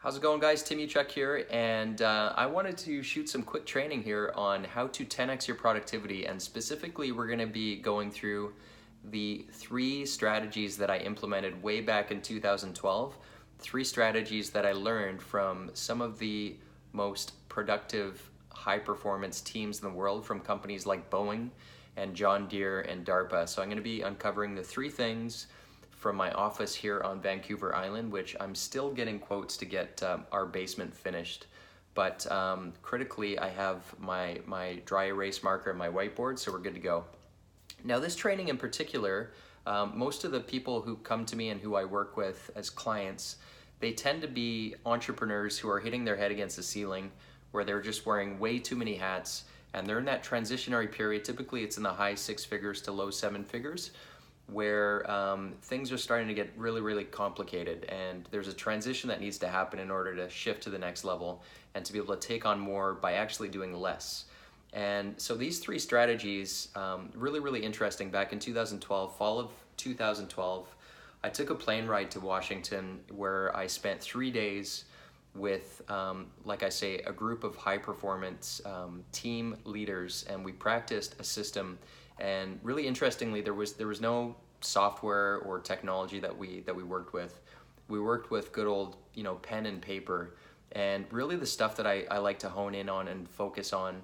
How's it going, guys? Tim Uchuk here, and I wanted to shoot some quick training here on how to 10x your productivity, and specifically we're going to be going through the three strategies that I implemented way back in 2012, three strategies that I learned from some of the most productive high-performance teams in the world from companies like Boeing and John Deere and DARPA. So I'm going to be uncovering the three things from my office here on Vancouver Island, which I'm still getting quotes to get our basement finished. But critically, I have my dry erase marker and my whiteboard, so we're good to go. Now, this training in particular, most of the people who come to me and who I work with as clients, they tend to be entrepreneurs who are hitting their head against the ceiling, where they're just wearing way too many hats, and they're in that transitionary period. Typically, it's in the high six figures to low seven figures, where things are starting to get really, really complicated, and there's a transition that needs to happen in order to shift to the next level and to be able to take on more by actually doing less. And so these three strategies, really, really interesting. Back in 2012, fall of 2012, I took a plane ride to Washington where I spent 3 days with, like I say, a group of high performance team leaders, and we practiced a system. And really interestingly, there was no software or technology that we worked with. We worked with good old pen and paper, and really the stuff that I like to hone in on and focus on.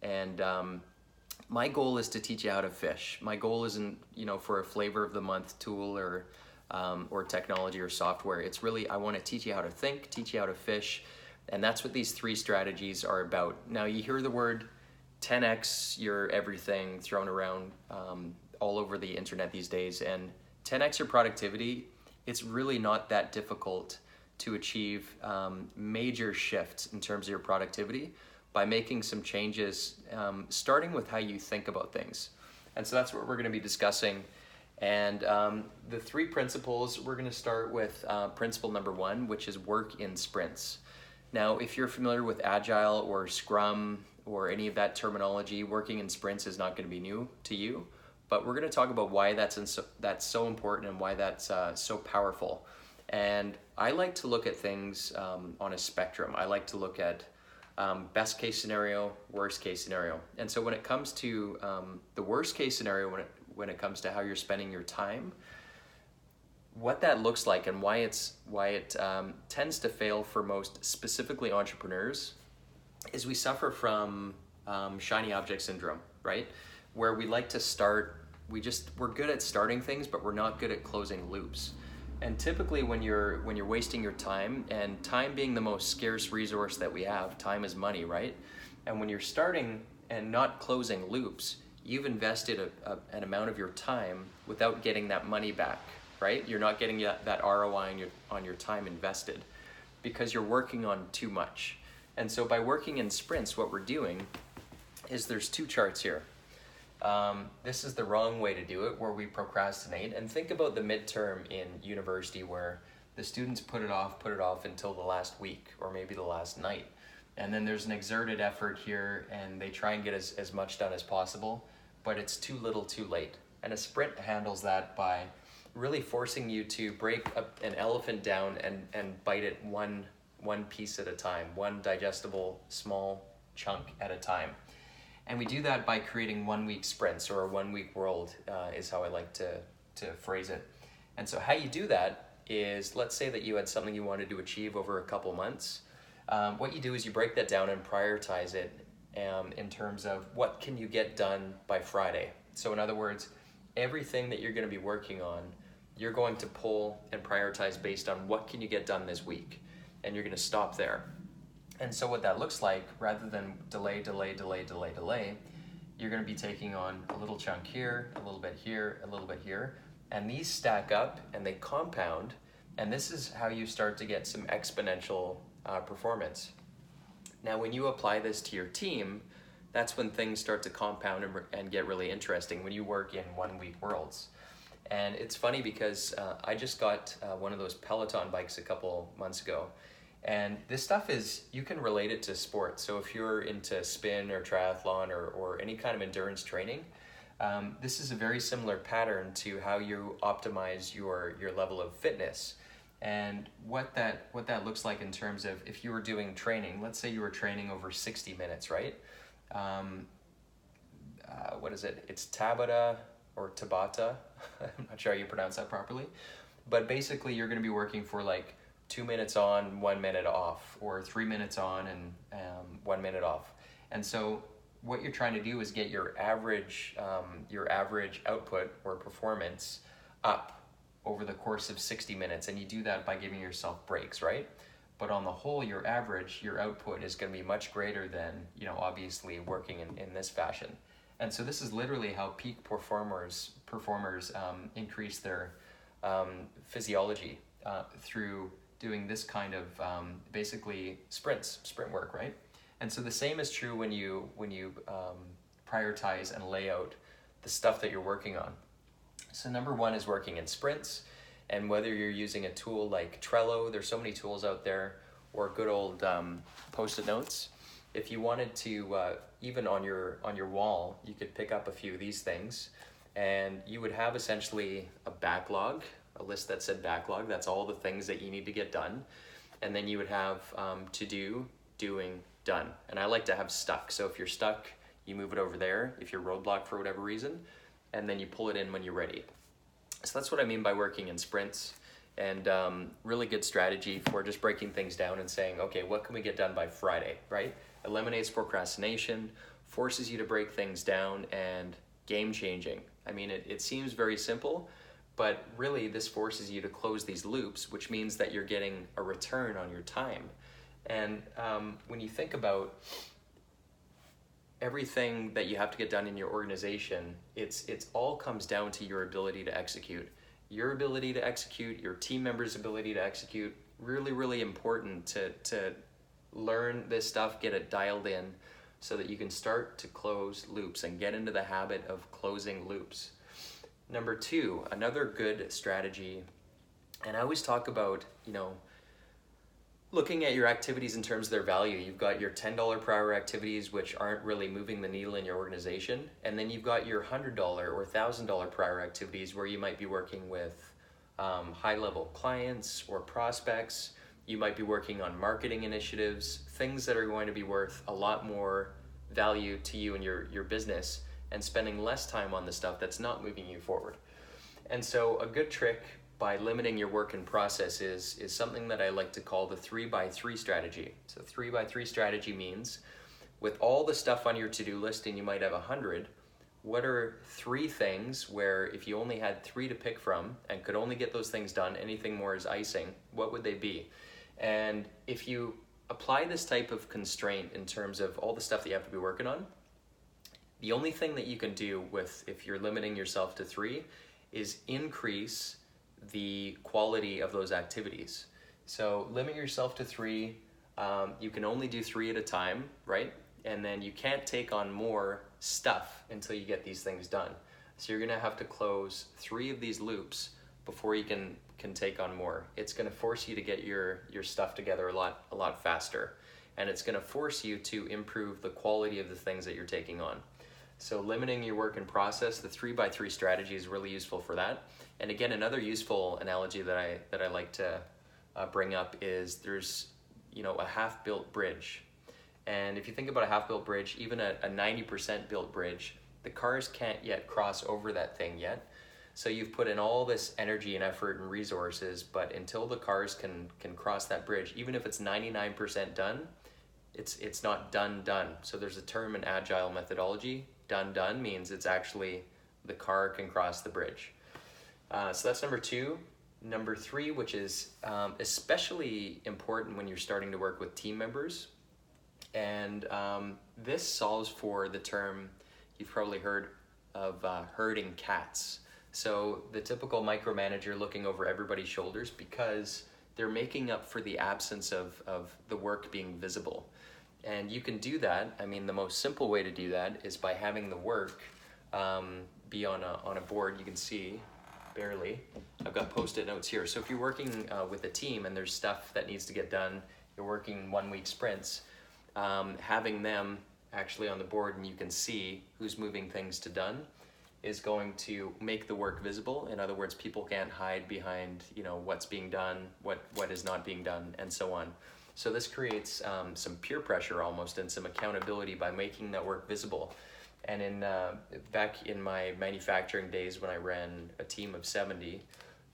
And my goal is to teach you how to fish. My goal isn't for a flavor of the month tool or technology or software. It's really, I want to teach you how to think, teach you how to fish, and that's what these three strategies are about. Now, you hear the word 10x your everything thrown around all over the internet these days, and 10x your productivity, it's really not that difficult to achieve major shifts in terms of your productivity by making some changes, starting with how you think about things. And so that's what we're going to be discussing. And the three principles, we're going to start with principle number one, which is work in sprints. Now, if you're familiar with Agile or Scrum or any of that terminology, working in sprints is not going to be new to you, but we're going to talk about why that's so important and why that's so powerful. And I like to look at things on a spectrum. I like to look at best case scenario, worst case scenario. And so when it comes to the worst case scenario, when it comes to how you're spending your time, what that looks like and why it tends to fail for most, specifically entrepreneurs, is we suffer from shiny object syndrome, right? Where we like to start, we're good at starting things, but we're not good at closing loops. And typically when you're wasting your time, and time being the most scarce resource that we have, time is money, right? And when you're starting and not closing loops, you've invested an amount of your time without getting that money back, right? You're not getting that ROI on your time invested because you're working on too much. And so by working in sprints, what we're doing is there's two charts here. This is the wrong way to do it, where we procrastinate. And think about the midterm in university where the students put it off until the last week or maybe the last night. And then there's an exerted effort here, and they try and get as much done as possible, but it's too little too late. And a sprint handles that by really forcing you to break an elephant down and bite it one piece at a time, one digestible small chunk at a time. And we do that by creating 1 week sprints, or a 1 week world is how I like to phrase it. And so how you do that is, let's say that you had something you wanted to achieve over a couple months. What you do is you break that down and prioritize it in terms of what can you get done by Friday. So in other words, everything that you're going to be working on, you're going to pull and prioritize based on what can you get done this week, and you're going to stop there. And so what that looks like, rather than delay, you're going to be taking on a little chunk here, a little bit here, a little bit here, and these stack up and they compound, and this is how you start to get some exponential performance. Now, when you apply this to your team, that's when things start to compound and get really interesting, when you work in 1 week worlds. And it's funny because I just got one of those Peloton bikes a couple months ago. And this stuff you can relate it to sports. So if you're into spin or triathlon or any kind of endurance training, this is a very similar pattern to how you optimize your level of fitness. And what that looks like in terms of if you were doing training, let's say you were training over 60 minutes, right? What is it? It's Tabata or Tabata. I'm not sure how you pronounce that properly. But basically you're going to be working for like 2 minutes on, 1 minute off, or 3 minutes on and 1 minute off. And so what you're trying to do is get your average output or performance up over the course of 60 minutes. And you do that by giving yourself breaks, right? But on the whole, your output is going to be much greater than, obviously working in this fashion. And so this is literally how peak performers increase their physiology through doing this kind of basically sprint work, right? And so the same is true when you prioritize and lay out the stuff that you're working on. So number one is working in sprints, and whether you're using a tool like Trello, there's so many tools out there, or good old Post-it notes. If you wanted to, even on your wall, you could pick up a few of these things, and you would have essentially a backlog, a list that said backlog. That's all the things that you need to get done, and then you would have to do, doing, done. And I like to have stuck. So if you're stuck, you move it over there. If you're roadblocked for whatever reason, and then you pull it in when you're ready. So that's what I mean by working in sprints, and really good strategy for just breaking things down and saying, okay, what can we get done by Friday, right? Eliminates procrastination, forces you to break things down, and game changing. I mean, it seems very simple, but really this forces you to close these loops, which means that you're getting a return on your time. And when you think about everything that you have to get done in your organization, it's all comes down to your ability to execute. Your ability to execute, your team members' ability to execute, really, really important to learn this stuff, get it dialed in so that you can start to close loops and get into the habit of closing loops. Number two, another good strategy, and I always talk about, looking at your activities in terms of their value. You've got your $10 per hour activities, which aren't really moving the needle in your organization. And then you've got your $100 or $1,000 per hour activities where you might be working with high-level clients or prospects. You might be working on marketing initiatives, things that are going to be worth a lot more value to you and your business, and spending less time on the stuff that's not moving you forward. And so a good trick by limiting your work in process is something that I like to call the 3x3 strategy. So 3x3 strategy means with all the stuff on your to-do list, and you might have 100, what are 3 things where if you only had 3 to pick from and could only get those things done, anything more is icing, what would they be? And if you apply this type of constraint in terms of all the stuff that you have to be working on, the only thing that you can do if you're limiting yourself to 3 is increase the quality of those activities. So limit yourself to 3. You can only do 3 at a time, right? And then you can't take on more stuff until you get these things done. So you're gonna have to close 3 of these loops before you can take on more. It's gonna force you to get your stuff together a lot faster. And it's gonna force you to improve the quality of the things that you're taking on. So limiting your work in process, the 3x3 strategy is really useful for that. And again, another useful analogy that I like to bring up is there's a half-built bridge. And if you think about a half-built bridge, even a 90% built bridge, the cars can't yet cross over that thing yet. So you've put in all this energy and effort and resources, but until the cars can cross that bridge, even if it's 99% done, it's not done. So there's a term in agile methodology. Done means it's actually the car can cross the bridge. So that's number 2. Number 3, which is especially important when you're starting to work with team members. And this solves for the term you've probably heard of herding cats. So the typical micromanager looking over everybody's shoulders because they're making up for the absence of the work being visible. And you can do that. I mean, the most simple way to do that is by having the work be on a board. You can see, barely, I've got Post-it notes here. So if you're working with a team and there's stuff that needs to get done, you're working 1-week sprints, having them actually on the board and you can see who's moving things to done is going to make the work visible. In other words, people can't hide behind, what's being done, what is not being done, and so on. So this creates some peer pressure almost, and some accountability by making that work visible. And back in my manufacturing days when I ran a team of 70,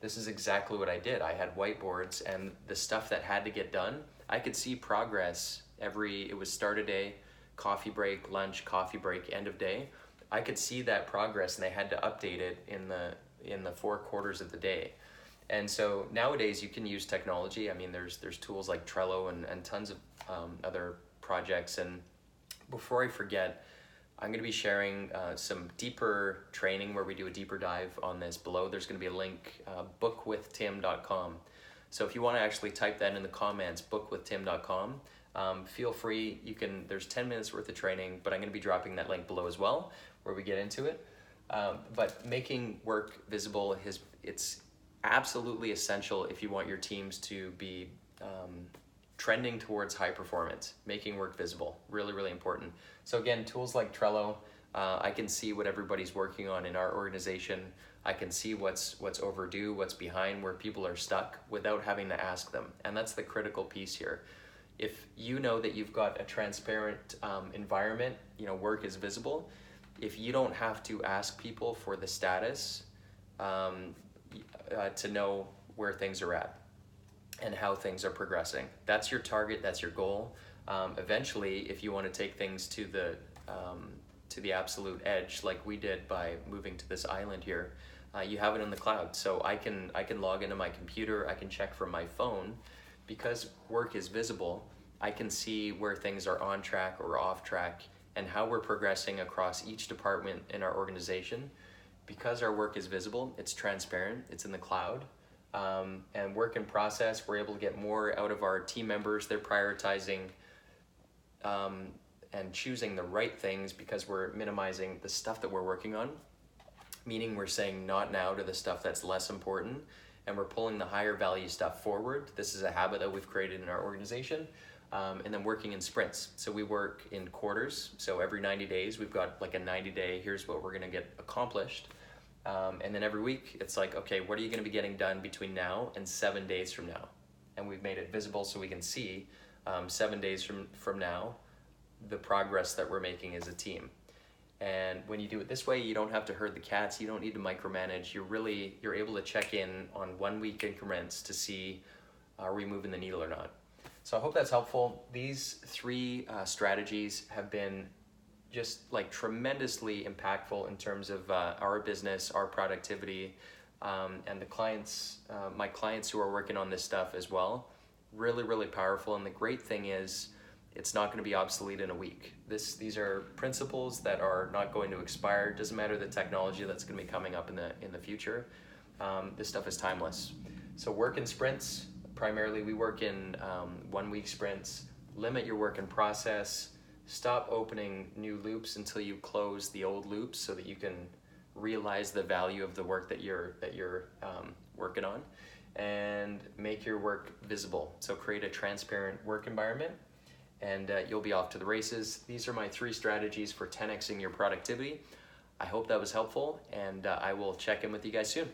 this is exactly what I did. I had whiteboards, and the stuff that had to get done, I could see progress it was start of day, coffee break, lunch, coffee break, end of day. I could see that progress, and they had to update it in the 4 quarters of the day. And so nowadays you can use technology. I mean, there's tools like Trello and tons of other projects. And before I forget, I'm going to be sharing some deeper training where we do a deeper dive on this below. There's going to be a link, bookwithtim.com. So if you want to actually type that in the comments, bookwithtim.com, feel free. There's 10 minutes worth of training, but I'm going to be dropping that link below as well, where we get into it. But making work visible, it's absolutely essential if you want your teams to be trending towards high performance. Making work visible, really, really important. So again, tools like Trello, I can see what everybody's working on in our organization. I can see what's overdue, what's behind, where people are stuck without having to ask them. And that's the critical piece here. If you know that you've got a transparent environment, work is visible. If you don't have to ask people for the status to know where things are at and how things are progressing, that's your target, that's your goal. Eventually, if you want to take things to the absolute edge, like we did by moving to this island here, you have it in the cloud. So I can log into my computer, I can check from my phone. Because work is visible, I can see where things are on track or off track and how we're progressing across each department in our organization. Because our work is visible, it's transparent, it's in the cloud, and work in process, we're able to get more out of our team members. They're prioritizing and choosing the right things because we're minimizing the stuff that we're working on, meaning we're saying not now to the stuff that's less important, and we're pulling the higher value stuff forward. This is a habit that we've created in our organization. And then working in sprints. So we work in quarters. So every 90 days, we've got like a 90-day, here's what we're gonna get accomplished. And then every week, it's like, okay, what are you gonna be getting done between now and 7 days from now? And we've made it visible so we can see 7 days from now, the progress that we're making as a team. And when you do it this way, you don't have to herd the cats, you don't need to micromanage, you're able to check in on 1 week increments to see, are we moving the needle or not? So I hope that's helpful. These 3 strategies have been just like tremendously impactful in terms of our business, our productivity, and the clients, my clients who are working on this stuff as well. Really, really powerful. And the great thing is, it's not going to be obsolete in a week. These are principles that are not going to expire. It doesn't matter the technology that's going to be coming up in the future. This stuff is timeless. So work in sprints. Primarily, we work in 1 week sprints. Limit your work in process. Stop opening new loops until you close the old loops so that you can realize the value of the work that you're working on, and make your work visible. So create a transparent work environment, and you'll be off to the races. These are my 3 strategies for 10xing your productivity. I hope that was helpful, and I will check in with you guys soon.